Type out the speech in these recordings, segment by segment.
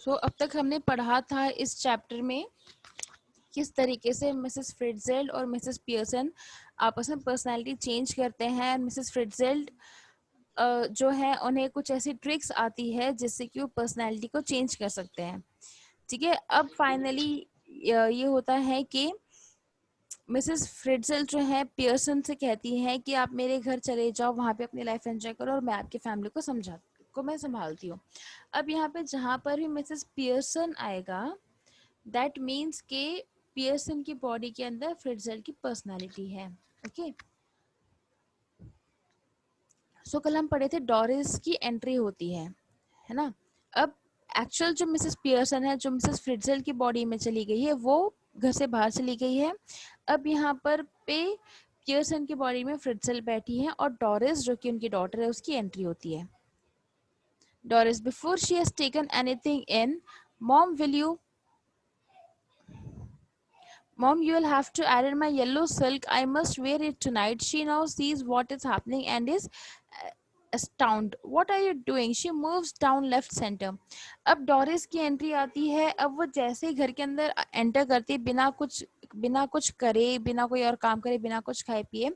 अब तक हमने पढ़ा था इस चैप्टर में किस तरीके से मिसेस फ्रिट्जेल्ड और मिसेस पियर्सन आपस में पर्सनालिटी चेंज करते हैं। मिसेस फ्रिट्जेल्ड जो है उन्हें कुछ ऐसी ट्रिक्स आती है जिससे कि वो पर्सनालिटी को चेंज कर सकते हैं। ठीक है, अब फाइनली ये होता है कि मिसेस फ्रिट्जेल जो है पियर्सन से कहती हैं कि आप मेरे घर चले जाओ, वहाँ पे अपनी लाइफ एंजॉय करो और मैं आपकी फैमिली को मैं संभालती हूँ। अब यहाँ पे जहाँ पर भी मिसेस पियर्सन आएगा दैट मीन्स के पियर्सन की बॉडी के अंदर फ्रिट्जेल की पर्सनालिटी है। ओके, कल हम पढ़े थे डोरिस की एंट्री होती है ना। अब एक्चुअल जो मिसेस पियर्सन है, जो मिसेस फ्रिट्जेल की बॉडी में चली गई है, वो घर से बाहर चली गई है। अब यहाँ पर पे पियर्सन की बॉडी में फ्रिट्जेल बैठी है और डोरिस जो कि उनकी डॉटर है उसकी एंट्री होती है। Doris, before she has taken anything in, mom will you Mom, you will have to iron my yellow silk. I must wear it tonight. She now sees what is happening and is astounded. What are you doing? She moves down left center. अब Doris की entry आती है। अब वो जैसे ही घर के अंदर एंटर करती है, बिना कुछ करे, बिना कोई और काम करे, बिना कुछ खाए पिए,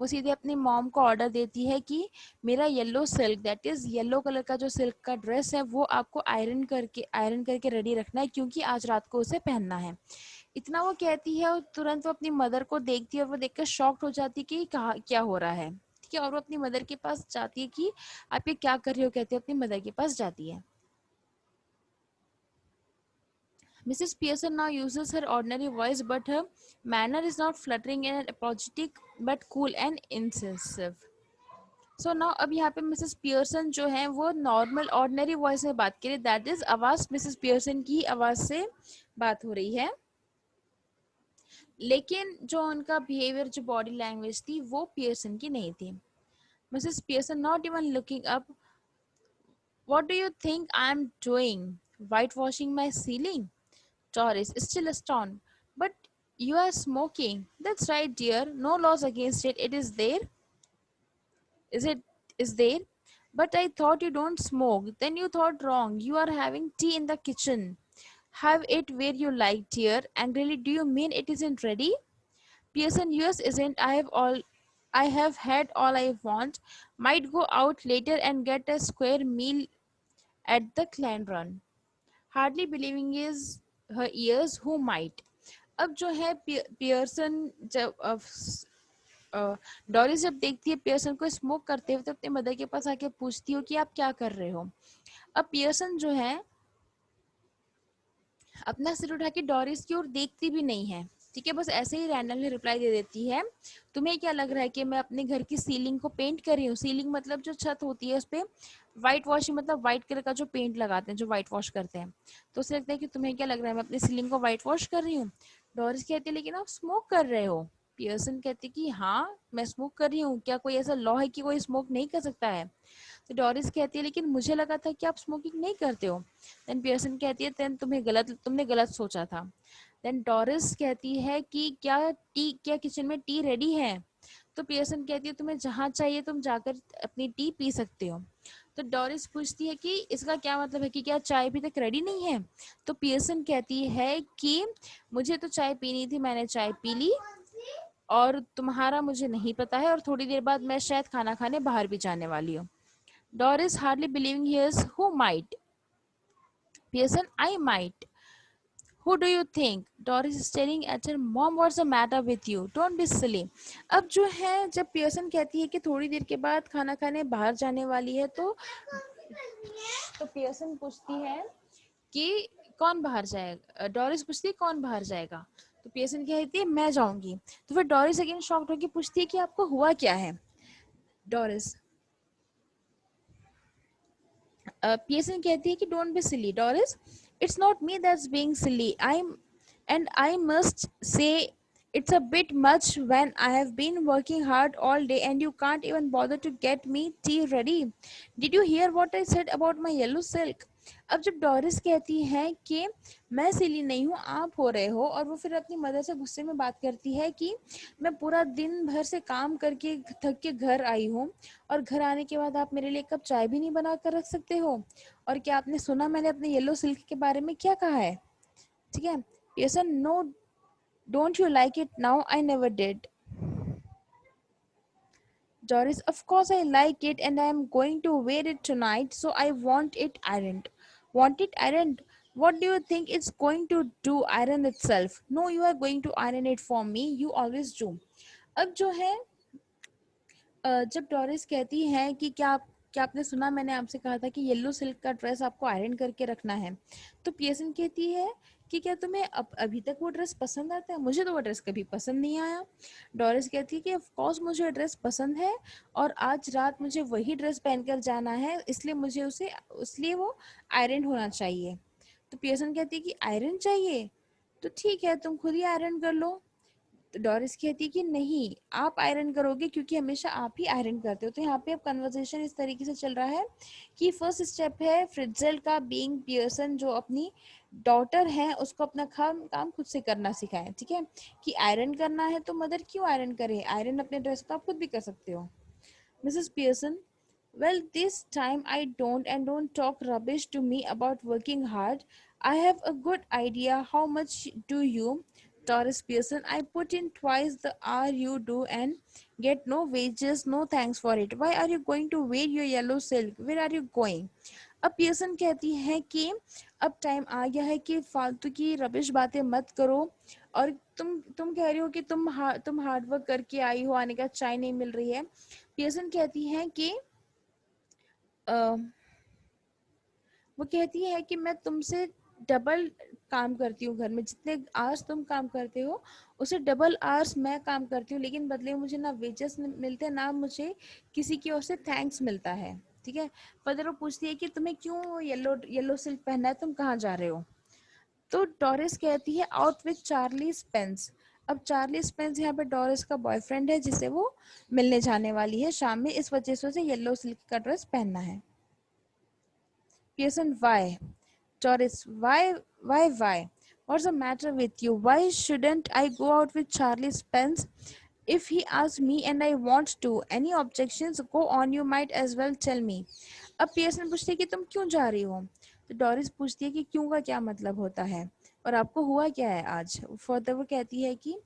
वो सीधे अपनी मॉम को ऑर्डर देती है कि मेरा yellow silk, that is yellow colour का जो सिल्क का ड्रेस है, वो आपको आयरन करके रेडी रखना है क्योंकि आज रात को उसे पहनना है। इतना वो कहती है और तुरंत वो अपनी मदर को देखती है और वो देखकर शॉक्ड हो जाती है कि कहा क्या हो रहा है। ठीक है, और वो अपनी मदर के पास जाती है कि आप ये क्या कर रही हो, कहते अपनी मदर के पास जाती है। Mrs. Pearson now uses her ordinary voice, but her manner is not fluttering and apologetic, but cool and incisive. Now अब यहाँ पे मिसेस पियर्सन जो है वो नॉर्मल ऑर्डिनरी वॉइस में बात करें, दैट इज आवाज मिसेस पियर्सन की आवाज से बात हो रही है, लेकिन जो उनका बिहेवियर, जो बॉडी लैंग्वेज थी, वो पियर्सन की नहीं थी। Mrs Pearson not even looking up, what do you think I am doing, white washing my ceiling? Doris is still astounded. But you are smoking. That's right, dear. No laws against it. It is there. Is it is there? But I thought you don't smoke. Then you thought wrong. You are having tea in the kitchen. Have it where you like, dear. Angrily, do you mean it isn't ready? Pearson, yours isn't. I have had all I want. Might go out later and get a square meal at the clan run. Hardly believing his her ears, who might. अब जो है Pearson जब Doris जब देखती है Pearson को smoke करते हुए तो अपने मदर के पास आके पूछती हो कि आप क्या कर रहे हो। अब पियर्सन जो है अपना सिर उठा के डॉरिस की ओर देखती भी नहीं है। ठीक है, बस ऐसे ही रैंडमली रिप्लाई दे देती है, तुम्हें क्या लग रहा है कि मैं अपने घर की सीलिंग को पेंट कर रही हूँ? सीलिंग मतलब जो छत होती है उस पर व्हाइट वॉशिंग, मतलब व्हाइट कलर का जो पेंट लगाते हैं, जो व्हाइट वॉश करते हैं, तो उसे लगता है कि तुम्हें क्या लग रहा है मैं अपनी सीलिंग को व्हाइट वॉश कर रही हूँ। डॉरिस कहती है लेकिन आप स्मोक कर रहे हो। पियर्सन कहती कि हाँ मैं स्मोक कर रही हूँ, क्या कोई ऐसा लॉ है कि कोई स्मोक नहीं कर सकता है? तो डॉरिस कहती है लेकिन मुझे लगा था कि आप स्मोकिंग नहीं करते हो। देन पियर्सन कहती है देन तुमने गलत सोचा था। देन डॉरिस कहती है कि क्या किचन में टी रेडी है? तो पियर्सन कहती है तुम्हें जहाँ चाहिए तुम जाकर अपनी टी पी सकते हो। तो डॉरिस पूछती है कि इसका क्या मतलब है कि क्या चाय अभी तक रेडी नहीं है? तो पियर्सन कहती है कि मुझे तो चाय पीनी थी, मैंने चाय पी ली और तुम्हारा मुझे नहीं पता है, और थोड़ी देर बाद मैं शायद खाना खाने बाहर भी जाने वाली हूँ। Doris hardly believing hears, who might? Pearson, I might. Who do you think? Doris is staring at her mom. What's the matter with you? Don't be silly. अब जो है जब पियर्सन कहती है कि थोड़ी देर के बाद खाना खाने बाहर जाने वाली है, तो पियर्सन पूछती है कि कौन बाहर जाएगा। डॉरिस पूछती है कौन बाहर जाएगा? तो पियर्सन कहती है मैं जाऊंगी। तो फिर डॉरिस अगेन शॉक्ड होकर पूछती है कि आपको हुआ क्या है? डॉरिस पियर्सन कहती है कि don't be silly Doris, it's not me that's being silly, I am and I must say It's a bit much when I have been working hard all day and you can't even bother to get me tea ready. Did you hear what I said about my yellow silk? अब जब Doris कहती है कि मैं सिली नहीं हूँ, आप हो रहे हो, और वो फिर अपनी मदर से गुस्से में बात करती है कि मैं पूरा दिन भर से काम करके थक के घर आई हूँ और घर आने के बाद आप मेरे लिए एक कप चाय भी नहीं बना कर रख सकते हो, और क्या आपने सुना मैंने अपने येलो सिल्क के बारे में क्या कहा है? ठीक है, Pearson, no, don't you like it now? I never did. Doris, of course I like it and I am going to wear it tonight, so I want it ironed. Want it ironed? What do you think it's going to do? Iron itself? No, you are going to iron it for me. You always do. अब जो है, जब Doris कहती है कि क्या आपने सुना मैंने आपसे कहा था कि येलो सिल्क का ड्रेस आपको आयरन करके रखना है, तो पियर्सन कहती है कि क्या तुम्हें अभी तक वो ड्रेस पसंद आता है? मुझे तो वो ड्रेस कभी पसंद नहीं आया। डोरिस कहती है कि ऑफ कोर्स मुझे ड्रेस पसंद है और आज रात मुझे वही ड्रेस पहनकर जाना है, इसलिए वो आयरन होना चाहिए। तो पियर्सन कहती है कि आयरन चाहिए, तो ठीक है तुम खुद ही आयरन कर लो। तो डोरिस कहती है कि नहीं, आप आयरन करोगे क्योंकि हमेशा आप ही आयरन करते हो। तो यहाँ पे अब कन्वर्सेशन इस तरीके से चल रहा है कि फर्स्ट स्टेप है फ्रिट्जेल का, बीइंग पियर्सन जो अपनी डॉटर है उसको अपना काम खुद से करना सिखाए। ठीक है, कि आयरन करना है तो मदर क्यों आयरन करे, आयरन अपने ड्रेस तो आप खुद भी कर सकते हो। Mrs Pearson, well, this time I don't, and don't talk rubbish to me about working hard. I have a good idea. How much do you? Taurus Pearson, I put in twice the hour you do and get no wages, no thanks for it. Why are you going to wear your yellow silk? Where are you going? अब Pearson कहती है कि अब time आ गया है कि फालतू की रबिश बातें मत करो, और तुम कह रही हो कि तुम हार्ड वर्क करके आई हो, आने का चाय नहीं मिल रही है। पियर्सन कहती है कि अ, वो कहती है कि मैं तुमसे डबल काम करती हूँ घर में, जितने आवर्स तुम काम करते हो उसे डबल आवर्स मैं काम करती हूँ, लेकिन बदले में मुझे ना वेजेस मिलते, ना मुझे किसी की ओर से थैंक्स मिलता है। ठीक है, फर्दर वो पूछती है कि तुम्हें क्यों येलो येलो सिल्क पहनना है, तुम कहाँ जा रहे हो? तो डोरिस कहती है आउट विथ चार्ली स्पेंस। अब चार्ली स्पेंस यहाँ पे डोरिस का बॉयफ्रेंड है जिसे वो मिलने जाने वाली है शाम में, इस वजह से उसे येलो सिल्क का ड्रेस पहनना है। Pearson, why? Doris, why? What's the matter with you? Why shouldn't I go out with Charlie Spence? If he asks me and I want to, any objections? Go on, you might as well tell me. अब Pearson पूछती है कि तुम क्यों जा रही हो? तो डोरिस पूछती है कि क्यों का क्या मतलब होता है और आपको हुआ क्या है आज? फर्दर वो कहती है कि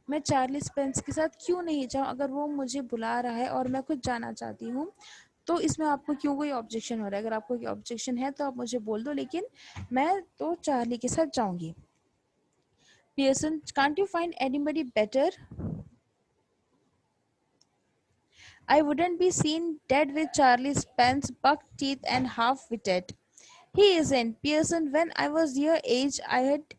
मैं चार्ली स्पेंस के साथ क्यों नहीं जाऊँ, अगर वो मुझे बुला रहा है और मैं खुद जाना चाहती हूँ, तो इसमें आपको क्यों कोई ऑब्जेक्शन हो रहा है? अगर आपको कोई ऑब्जेक्शन है तो आप मुझे बोल दो, लेकिन मैं तो चार्ली के साथ जाऊंगी। Pearson, can't you find anybody better? I wouldn't be seen dead with Charlie Spence, buck teeth and half-witted. He isn't. Pearson, when I was your age, I had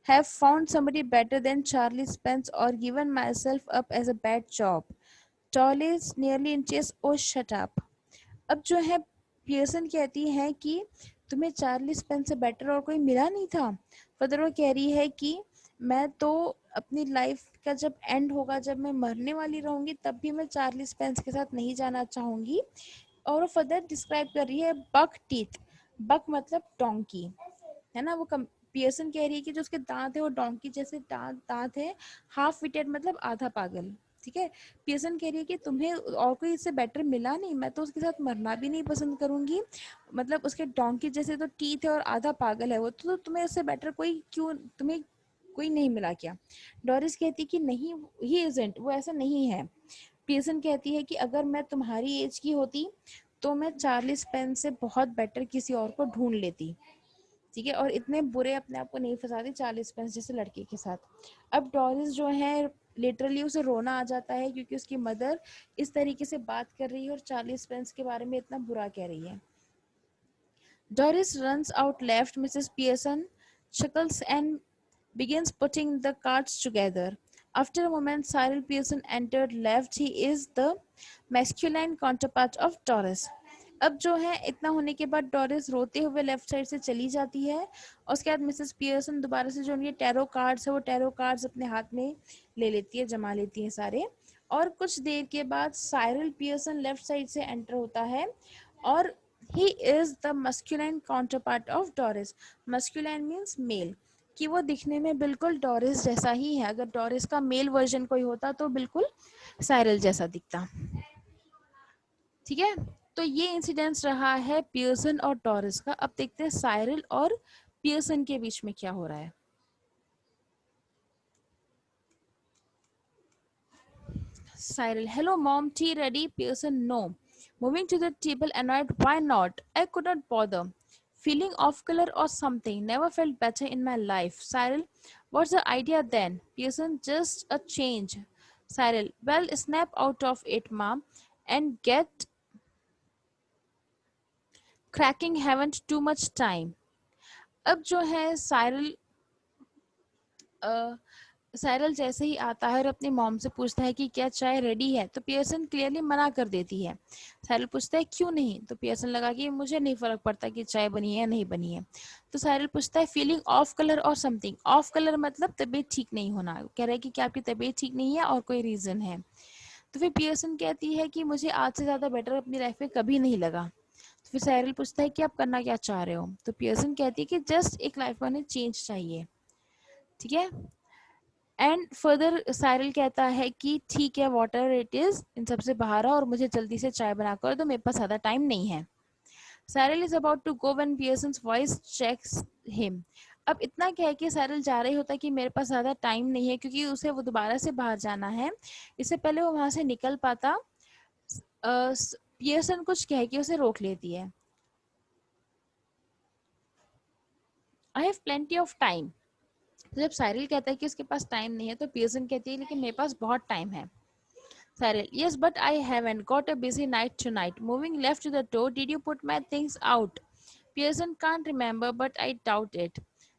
have found somebody better than Charlie Spence or given myself up as a bad job. Tallest nearly inches, oh shut up. अब जो है Pearson कहती है कि तुम्हें Charlie Spence से better और कोई मिला नहीं था। फर्दर वो कह रही है कि मैं तो अपनी लाइफ का जब एंड होगा, जब मैं मरने वाली रहूंगी, तब भी मैं चार्ली स्पेंस के साथ नहीं जाना चाहूंगी। और वो फर्दर डिस्क्राइब कर रही है बक टीथ। बक मतलब डोंकी, है ना? वो पियर्सन कह रही है कि जो उसके दांत है वो डोंकी जैसे दांत है। हाफ विटेड मतलब आधा पागल। ठीक है, पियर्सन कह रही है कि तुम्हें और कोई इससे बेटर मिला नहीं, मैं तो उसके साथ मरना भी नहीं पसंद करूंगी, मतलब उसके डोंकी जैसे तो टीथ है और आधा पागल है वो, तो तुम्हें उससे बेटर कोई क्यों, तुम्हें कोई नहीं मिला क्या? डोरिस कहती कि नहीं, ही इजंट, वो ऐसा नहीं है। पियर्सन कहती है कि अगर मैं तुम्हारी एज की होती तो मैं चार्ली स्पेंस से बहुत बेटर किसी और को ढूंढ लेती। ठीक है, और इतने बुरे अपने आप को नहीं फंसाती चार्ली स्पेंस जैसे लड़के के साथ। अब डोरिस जो है लिटरली उसे रोना आ जाता है क्योंकि उसकी मदर इस तरीके से बात कर रही है और चार्ली स्पेंस के बारे में इतना बुरा कह रही है। Doris runs out left. Mrs. Pearson chuckles and begins putting the cards together. After a moment, Cyril Pearson entered left. He is the masculine counterpart of Doris. अब जो है इतना होने के बाद डोरिस रोते हुए लेफ्ट साइड से चली जाती है और उसके बाद मिसेस पियर्सन दोबारा से जो उनके टैरो कार्ड्स है वो टैरो कार्ड्स अपने हाथ में ले लेती है, जमा लेती है सारे। और कुछ देर के बाद साइरल पियर्सन लेफ्ट साइड से एंटर होता है और he is the masculine counter part of Doris. Masculine means male, कि वो दिखने में बिल्कुल डोरिस जैसा ही है। अगर डोरिस का मेल वर्जन कोई होता तो बिल्कुल साइरल जैसा दिखता। ठीक है, तो ये इंसिडेंस रहा है पियर्सन और डोरिस का। अब देखते हैं साइरल और पियर्सन के बीच में क्या हो रहा है। Cyril, hello mom, tea ready? Pearson, no. Moving to the table, annoyed, why not? I could not bother. Feeling off color or something, never felt better in my life. Cyril, what's the idea then? Pearson, just a change. Cyril, well, snap out of it, mom, and get cracking, haven't too much time. अब जो है Cyril Cyril जैसे ही आता है और अपनी mom से पूछता है कि क्या चाय रेडी है, तो पियर्सन क्लियरली मना कर देती है। साइरल पूछता है क्यों नहीं, तो पियर्सन लगा कि मुझे नहीं फर्क पड़ता कि चाय बनी है या नहीं बनी है। तो साइरल पूछता है फीलिंग ऑफ कलर और समथिंग। ऑफ कलर मतलब तबीयत ठीक नहीं होना, कह रहा है कि क्या आपकी तबीयत ठीक नहीं है और कोई रीजन है। तो फिर पियर्सन कहती है कि मुझे आज से ज्यादा बेटर अपनी लाइफ में कभी नहीं लगा। तो फिर साइरल पूछता है कि आप करना क्या चाह रहे हो, तो पियर्सन कहती है कि जस्ट एक लाइफ में उन्हें चेंज चाहिए। ठीक है, एंड फर्दर साइरल कहता है कि ठीक है वाटर इट इज, इन सबसे बाहर आओ और मुझे जल्दी से चाय बना कर दो, मेरे पास ज़्यादा टाइम नहीं है। Cyril is about to go when Pearson's voice checks him. अब इतना कह के साइरल जा रही होता है कि मेरे पास ज़्यादा टाइम नहीं है, क्योंकि उसे वो दोबारा से बाहर जाना है। इससे पहले वो वहां से निकल पाता, पियर्सन कुछ कह के उसे रोक लेती है। I have plenty of time. तो जब साइरल कहता है कि उसके पास टाइम नहीं है, तो पियर्सन कहती है लेकिन मेरे पास बहुत टाइम है। Cyril, yes, but I haven't got a busy night tonight. Moving left to the door, did you put my things out? Pearson can't remember, but I doubt it.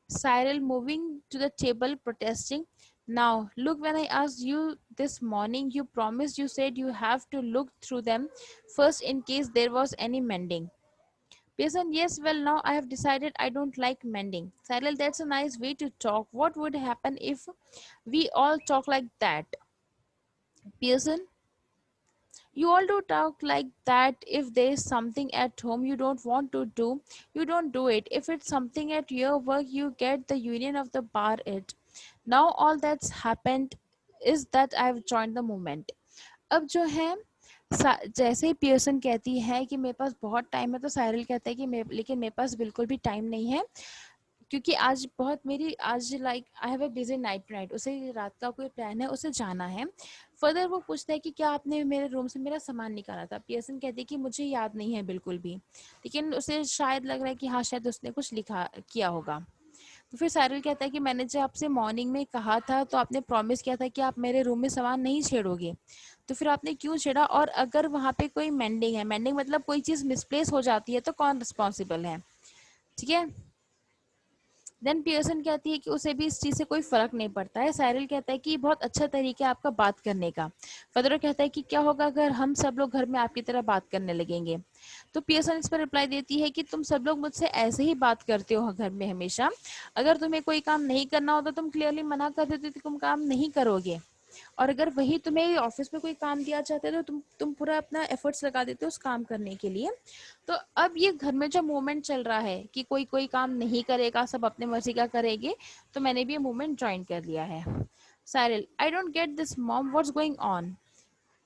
Cyril, moving to the table, protesting. Now, look, when I asked you this morning, you promised, you said you have to look through them first in case there was any mending. Pearson, yes, well, now I have decided I don't like mending. Cyril, that's a nice way to talk. What would happen if we all talk like that? Pearson, you all do talk like that. If there is something at home you don't want to do, you don't do it. If it's something at your work, you get the union of the bar it. Now all that's happened is that I've joined the movement. अब जो है जैसे ही Pearson कहती है कि मेरे पास बहुत time है, तो साइरल कहता है कि लेकिन मेरे पास बिल्कुल भी टाइम नहीं है, क्योंकि आज बहुत मेरी आज like I have a busy night, उसे रात का कोई प्लान है, उसे जाना है। फर्दर वो पूछता है कि क्या आपने मेरे रूम से मेरा सामान निकाला था। पियर्सन कहती है कि मुझे याद नहीं है बिल्कुल भी, लेकिन उसे शायद लग रहा है कि हाँ शायद उसने कुछ लिखा किया होगा। तो फिर साइरल कहता है कि मैंने जब आपसे मॉर्निंग में कहा था तो आपने प्रॉमिस किया था कि आप मेरे रूम में सामान नहीं छेड़ोगे, तो फिर आपने क्यों छेड़ा? और अगर वहाँ पे कोई मेंडिंग है, मेंडिंग मतलब कोई चीज़ मिसप्लेस हो जाती है, तो कौन रिस्पॉन्सिबल है? ठीक है, देन पियर्सन कहती है कि उसे भी इस चीज़ से कोई फर्क नहीं पड़ता है। साइरल कहता है कि बहुत अच्छा तरीका है आपका बात करने का। फदर कहता है कि क्या होगा अगर हम सब लोग घर में आपकी तरह बात करने लगेंगे? तो पियर्सन इस पर रिप्लाई देती है कि तुम सब लोग मुझसे ऐसे ही बात करते हो घर में हमेशा। अगर तुम्हें कोई काम नहीं करना हो तो तुम क्लियरली मना कर देते कि तुम काम नहीं करोगे, और अगर वही तुम्हें ऑफिस में कोई काम दिया जाता है तो तुम पूरा अपना एफर्ट्स लगा देते हो उस काम करने के लिए। तो अब ये घर में जो मूवमेंट चल रहा है कि कोई कोई काम नहीं करेगा, सब अपने मर्जी का करेंगे, तो मैंने भी ये मूवमेंट ज्वाइन कर लिया है। Cyril, I don't get this mom, what's going on?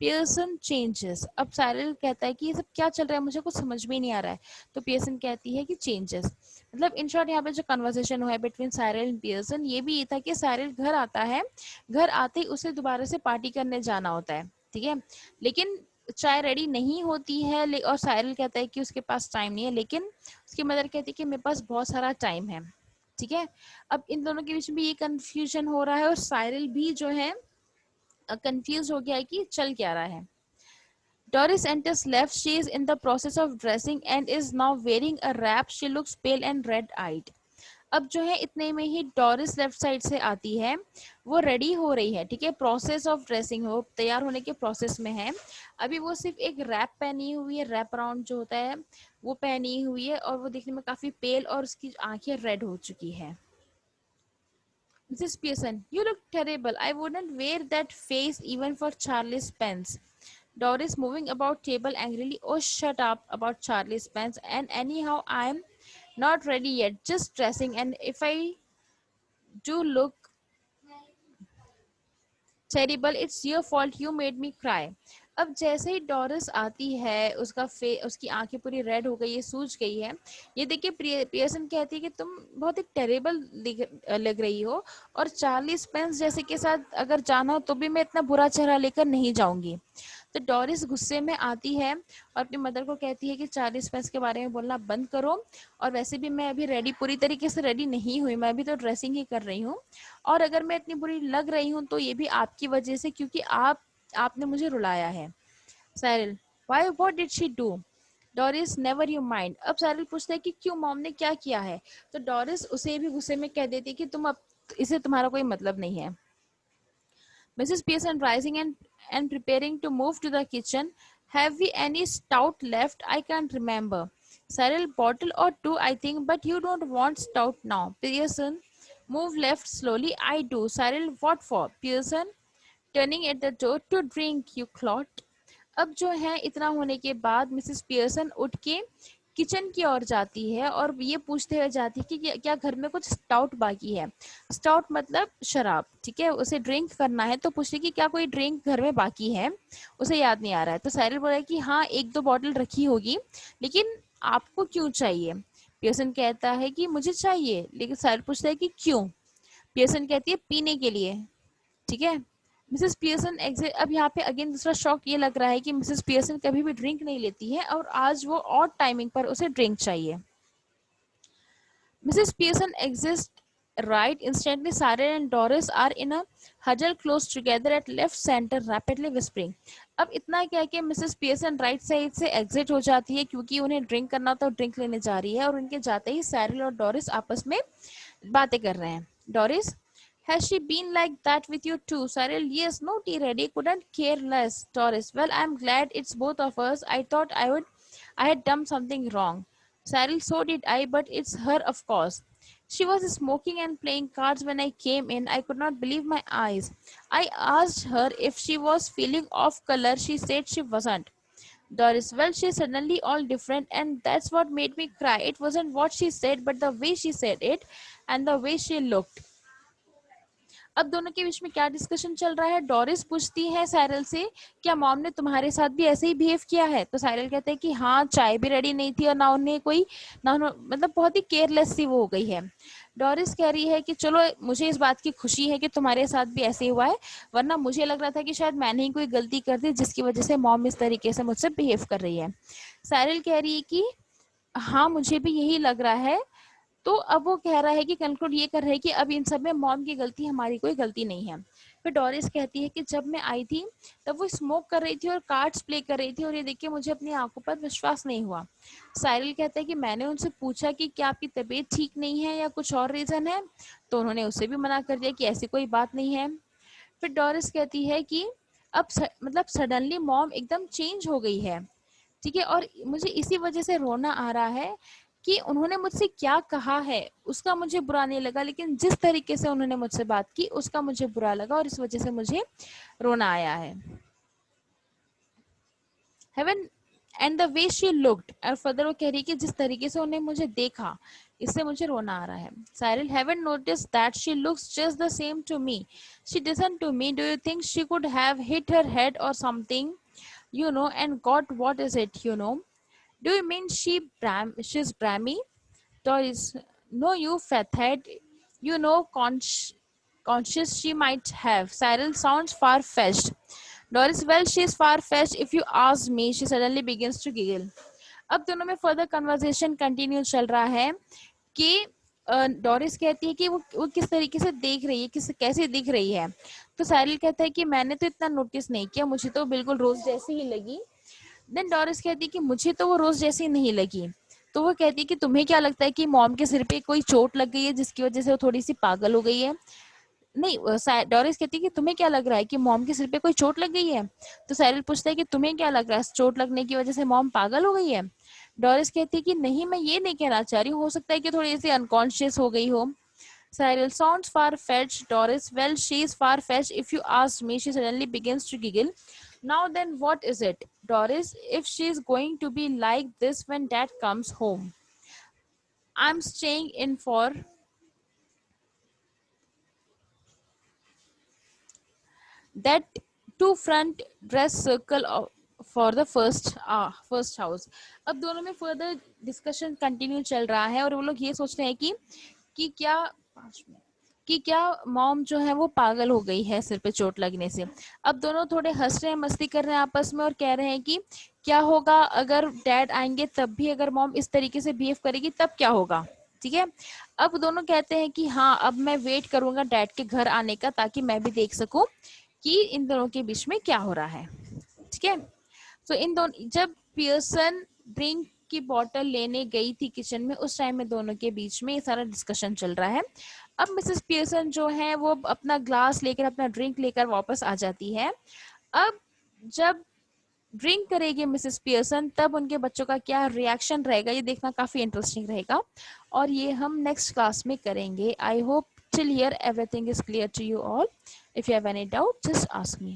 Pearson changes. अब साइरल कहता है कि ये सब क्या चल रहा है, मुझे कुछ समझ में नहीं आ रहा है। तो पियर्सन कहती है कि चेंजेस मतलब इन शॉर्ट यहाँ पे जो कन्वर्सेशन हुआ है बिटवीन साइरल एंड पियर्सन, ये भी ये था कि साइरल घर आता है, घर आते ही उसे दोबारा से पार्टी करने जाना होता है। ठीक है, लेकिन चाय रेडी नहीं होती है और साइरल कहता है कि उसके पास टाइम नहीं है, लेकिन उसकी मदर कहती है कि मेरे पास बहुत सारा टाइम है। ठीक है, अब इन दोनों के बीच में ये कंफ्यूजन हो रहा है और साइरल भी जो है कंफ्यूज हो गया है कि चल क्या रहा है। Doris enters left. She is in the process of dressing and is now wearing a wrap. She looks pale and red-eyed. अब जो है इतने में ही डोरिस लेफ्ट साइड से आती है, वो रेडी हो रही है, ठीक है, प्रोसेस ऑफ ड्रेसिंग, वो तैयार होने के प्रोसेस में है। अभी वो सिर्फ एक रैप पहनी हुई है, रैप अराउंड जो होता है वो पहनी हुई है, और वो दिखने में काफी पेल और उसकी आंखें रेड हो चुकी है। Mrs. Pearson, you look terrible. I wouldn't wear that face even for Charlie's pence. Doris moving about table angrily. Oh, shut up about Charlie's pence. And anyhow, I'm not ready yet. Just dressing. And if I do look terrible, it's your fault, you made me cry. अब जैसे ही Doris आती है, उसकी आंखें पूरी red हो गई है, सूज गई है। ये देखिए पियर्सन कहती है कि तुम बहुत ही टेरिबल लग रही हो, और चार्ली स्पेंस जैसे के साथ अगर जाना हो तो भी मैं इतना बुरा चेहरा लेकर नहीं जाऊंगी। तो डॉरिस गुस्से में आती है और अपनी मदर को कहती है कि चार्ली स्पेंस के बारे में बोलना बंद करो, और वैसे भी मैं अभी रेडी, पूरी तरीके से रेडी नहीं हुई, मैं अभी तो ड्रेसिंग ही कर रही हूँ, और अगर मैं इतनी बुरी लग रही हूँ तो ये भी आपकी वजह से, क्योंकि आपने मुझे रुलाया है। Cyril, why, what did she do? Doris, never you mind. अब साइरल पूछता है कि क्यों, मॉम ने क्या किया है? तो डोरिस उसे भी गुस्से में कह देती है कि तुम अब, इसे तुम्हारा कोई मतलब नहीं है। Mrs. Pearson rising and preparing to move to the kitchen. Have we any stout left? I can't remember. Cyril, bottle or two, I think, but you don't want stout now. Pearson, move left slowly. I do. Cyril, what for? Pearson, turning at the door, to drink, you clot. अब जो है इतना होने के बाद Mrs Pearson उठ के kitchen की ओर जाती है और ये पूछते हुए जाती है कि क्या घर में कुछ स्टाउट बाकी है। स्टाउट मतलब शराब, ठीक है, उसे ड्रिंक करना है, तो पूछते कि क्या कोई ड्रिंक घर में बाकी है, उसे याद नहीं आ रहा है। तो साइरल बोला कि हाँ, एक दो बॉटल रखी होगी, लेकिन आपको क्यों चाहिए? पियर्सन कहता है कि मुझे चाहिए, लेकिन साइरल पूछता है कि क्यों? पियर्सन कहती है पीने के लिए, ठीक है। Mrs Pearson exit. अब यहाँ पे अगेन दूसरा शॉक ये लग रहा है कि मिसेस पियर्सन कभी भी ड्रिंक नहीं लेती है, और आज वो ऑड टाइमिंग पर उसे ड्रिंक चाहिए। Mrs Pearson exist right instantly. Cyril and Doris are in a huddle close together at left center, rapidly whispering. अब इतना क्या कि मिसेस पियर्सन राइट साइड से एग्जिट हो जाती है, क्योंकि उन्हें ड्रिंक करना तो ड्रिंक लेने जा रही है, और उनके जाते ही साइरल और डोरिस आपस में बातें कर रहे हैं। Doris, has she been like that with you too? Cyril, yes, no tea ready, couldn't care less. Doris, well, I'm glad it's both of us. I had done something wrong. Cyril, so did I, but it's her, of course. She was smoking and playing cards when I came in. I could not believe my eyes. I asked her if she was feeling off color. She said she wasn't. Doris, well, she's suddenly all different, and that's what made me cry. It wasn't what she said, but the way she said it and the way she looked. अब दोनों के बीच में क्या discussion चल रहा है? Doris पूछती है साइरल से, क्या मॉम ने तुम्हारे साथ भी ऐसे ही बिहेव किया है? तो साइरल कहते हैं कि हाँ, चाय भी रेडी नहीं थी, और ना उन्हें कोई, मतलब बहुत ही केयरलेस सी वो हो गई है। डोरिस कह रही है कि चलो, मुझे इस बात की खुशी है कि तुम्हारे साथ भी ऐसे हुआ है, वरना मुझे लग रहा था कि शायद मैंने ही कोई गलती कर दी जिसकी वजह से मॉम इस तरीके से मुझसे बिहेव कर रही है। साइरल कह रही है कि हाँ, मुझे भी यही लग रहा है। तो अब वो कह रहा है कि कंक्लूड ये कर रहा है कि अब इन सब में मॉम की गलती, हमारी कोई गलती नहीं है। फिर डोरिस कहती है कि जब मैं आई थी तब वो स्मोक कर रही थी और कार्ड्स प्ले कर रही थी, और ये देख के मुझे अपनी आंखों पर विश्वास नहीं हुआ। साइरल कहता है कि मैंने उनसे पूछा कि क्या आपकी तबीयत ठीक नहीं है या कुछ और रीजन है, तो उन्होंने उसे भी मना कर दिया कि ऐसी कोई बात नहीं है। फिर डोरिस कहती है कि अब मतलब सडनली मॉम एकदम चेंज हो गई है, ठीक है, और मुझे इसी वजह से रोना आ रहा है कि उन्होंने मुझसे क्या कहा है उसका मुझे बुरा नहीं लगा, लेकिन जिस तरीके से उन्होंने मुझसे बात की उसका मुझे बुरा लगा, और इस वजह से मुझे रोना आया है। Heaven and the way she looked, और फर्दर वो कह रही है कि जिस तरीके से उन्हें मुझे देखा, इससे मुझे रोना आ रहा है। Cyril, haven't notice that she looks just the same to me, she doesn't to me, do you think she could have hit her head और something, you know, and God, what is it, you know? Do you mean she's Brammy? Doris, no, you fathead. You know, conscious she might have. Cyril, sounds far-fetched. Doris, well, she's far-fetched if you ask me. She suddenly begins to giggle. अब दोनों में further conversation continue चल रहा है कि Doris कहती है कि वो किस तरीके से देख रही है, कैसे दिख रही है। तो साइरल कहता है कि मैंने तो इतना नोटिस नहीं किया, मुझे तो बिल्कुल रोज जैसी ही लगी। देन डोरिस कहती है कि मुझे तो वो रोज जैसी नहीं लगी। तो वो कहती है कि तुम्हें क्या लगता है कि मॉम के सिर पे कोई चोट लग गई है जिसकी वजह से वो थोड़ी सी पागल हो गई है? नहीं, डोरिस कहती है कि तुम्हें क्या लग रहा है कि मॉम के सिर पे कोई चोट लग गई है? तो साइरल पूछता है कि तुम्हें क्या लग रहा है, चोट लगने की वजह से मॉम पागल हो गई है? डोरिस कहती है कि नहीं, मैं ये नहीं कहना चाह रही हूँ, हो सकता है कि थोड़ी सी अनकॉन्शियस हो गई हो। Cyril sounds far-fetched. Doris, well, she's far-fetched. If you ask me, she suddenly begins to giggle. Now then, what is it? Doris, if she's going to be like this when Dad comes home, I'm staying in for that two front dress circle for the first house. अब दोनों में further discussion continue चल रहा है और वो लोग ये सोच रहे हैं कि क्या 5 मिनट कि क्या मॉम जो है वो पागल हो गई है सिर पे चोट लगने से। अब दोनों थोड़े हंस रहे हैं, मस्ती कर रहे हैं आपस में और कह रहे हैं कि क्या होगा अगर डैड आएंगे तब भी अगर मॉम इस तरीके से बिहेव करेगी तब क्या होगा। ठीक है, अब दोनों कहते हैं कि हाँ, अब मैं वेट करूंगा डैड के घर आने का ताकि मैं भी देख सकूं कि इन दोनों के बीच में क्या हो रहा है। ठीक है, तो इन दोनों जब पियर्सन ड्रिंक की बोतल लेने गई थी किचन में, उस टाइम में दोनों के बीच में ये सारा डिस्कशन चल रहा है। अब मिसेस पियर्सन जो है वो अपना ग्लास लेकर, अपना ड्रिंक लेकर वापस आ जाती है। अब जब ड्रिंक करेगी मिसेस पियर्सन तब उनके बच्चों का क्या रिएक्शन रहेगा ये देखना काफी इंटरेस्टिंग रहेगा और ये हम नेक्स्ट क्लास में करेंगे। I hope till here everything is clear to you all. If you have any doubt, just ask me.